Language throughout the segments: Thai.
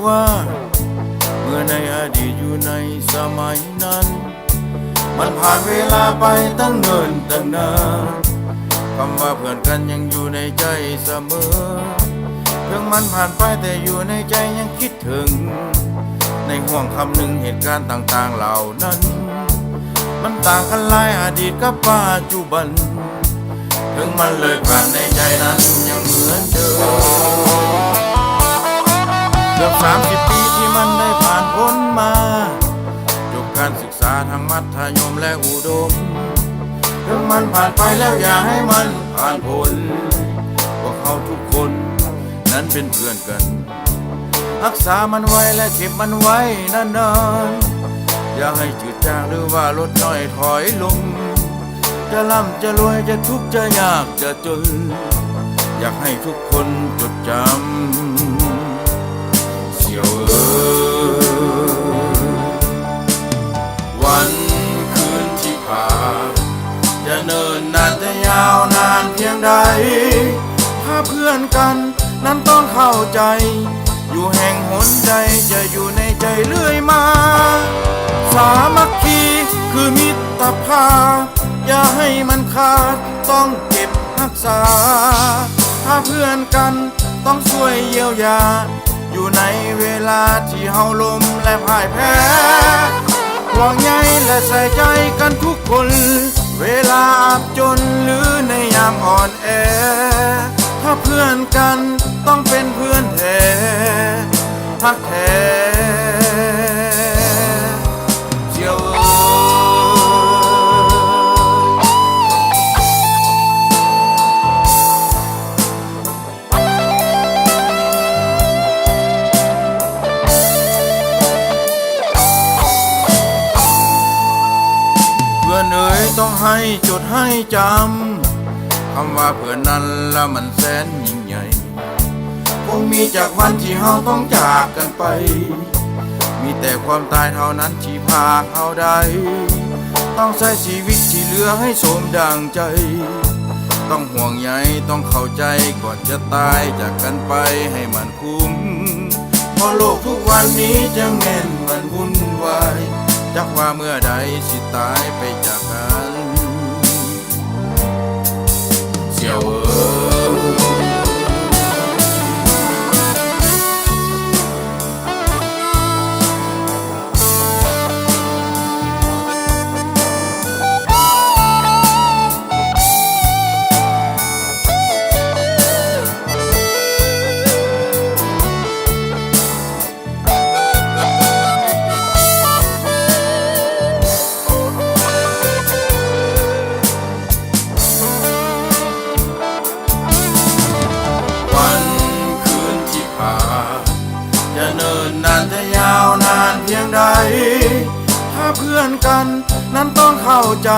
ว่าเมื่อในอดีตอยู่ในสมัยนั้นมันผ่านเวลาไปตั้งเนิ่นตั้งนานคำว่าเพื่อนกันยังอยู่ในใจเสมอถึงมันผ่านไปแต่อยู่ในใจยังคิดถึงในห่วงคำหนึ่งเหตุการณ์ต่างๆเหล่านั้นมันต่างกันหลายอดีตกับปัจจุบันถึงมันเลยผ่านในใจนั้นยังเหมือนเดิมเกือบ30 ปีที่มันได้ผ่านพ้นมาจบการศึกษาทางมัธยมและอุดมถึงมันผ่านไปแล้วอย่าให้มันผ่านพ้นพวกเขาทุกคนนั้นเป็นเพื่อนกันรักษามันไว้และเก็บมันไว้นานๆอย่าให้จืดจางหรือว่าลดน้อยถอยลงจะร่ำจะรวยจะทุกข์จะยากจะจนอยากให้ทุกคนจดจำเสี่ยววันคืนที่ผ่านจะเนิ่นนานจะยาวนานเพียงใดถ้าเพื่อนกันนั้นต้องเข้าใจอยู่แห่งหนใดจะอยู่ในใจเรื่อยมาสามัคคีคือมิตรภาพอย่าให้มันขาดต้องเก็บรักษาถ้าเพื่อนกันต้องช่วยเยียวยาอยู่ในเวลาที่เฮาล้มและพ่ายแพ้ห่วงใยและใส่ใจกันทุกคนเวลาอับจนหรือในยามอ่อนแอถ้าเพื่อนกันต้องเป็นเพื่อนแท้ทักแท้เจียวเพื่อนเอ๋ยต้องให้จดให้จำคำว่าเพื่อนนั้นละมันแสนยิ่งใหญ่คงมีจากวันที่เฮาต้องจากกันไปมีแต่ความตายเท่านั้นที่พาเขาได้ต้องใช้ชีวิตที่เหลือให้สมดังใจต้องห่วงใยต้องเข้าใจก่อนจะตายจากกันไปให้มันคุ้มเพราะโลกทุกวันนี้จะแม่นมันวุ่นวายจักว่าเมื่อใดสิตายไปจากกันเสี่ยวจะเนิ่นนานจะยาวนานเพียงใดถ้าเพื่อนกันนั้นต้องเข้าใจ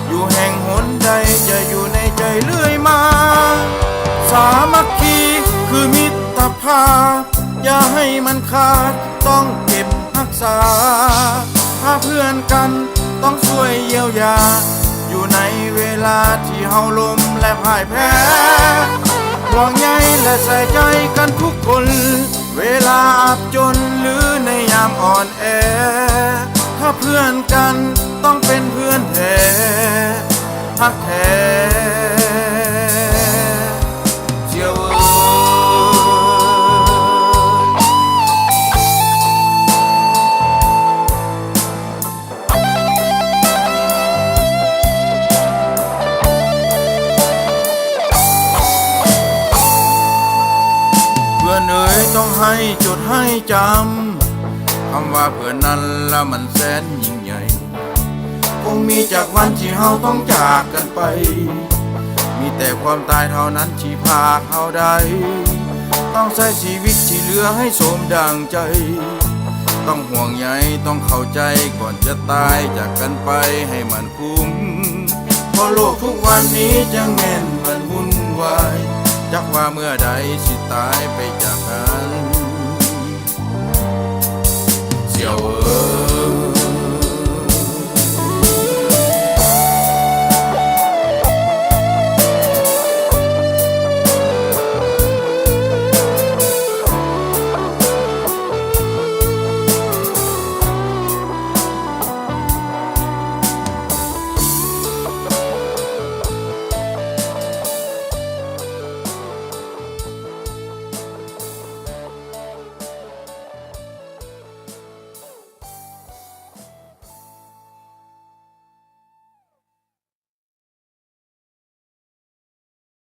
อยู่แห่งหนใดจะอยู่ในใจเรื่อยมาสามัคคีคือมิตรภาพอย่าให้มันขาดต้องเก็บรักษาถ้าเพื่อนกันต้องช่วยเยียวยาอยู่ในเวลาที่เฮาล้มและพ่ายแพ้ห่วงใยและใส่ใจกันทุกคนเวลาอับจนหรือในยามอ่อนแอถ้าเพื่อนกันต้องเป็นเพื่อนแท้ทักแท้เจียวต้องให้จดให้จำคำว่าเพื่อนนั้นละมันแสนยิ่งใหญ่คงมีจากวันที่เฮาต้องจากกันไปมีแต่ความตายเท่านั้นที่พาเขาได้ต้องใช้ชีวิตที่เหลือให้สมดังใจต้องห่วงใยต้องเข้าใจก่อนจะตายจากกันไปให้มันคุ้มเพราะโลกทุกวันนี้จะแม่นมันวุ่นวายจักว่าเมื่อใดสิตายไปจากกันเสี่ยว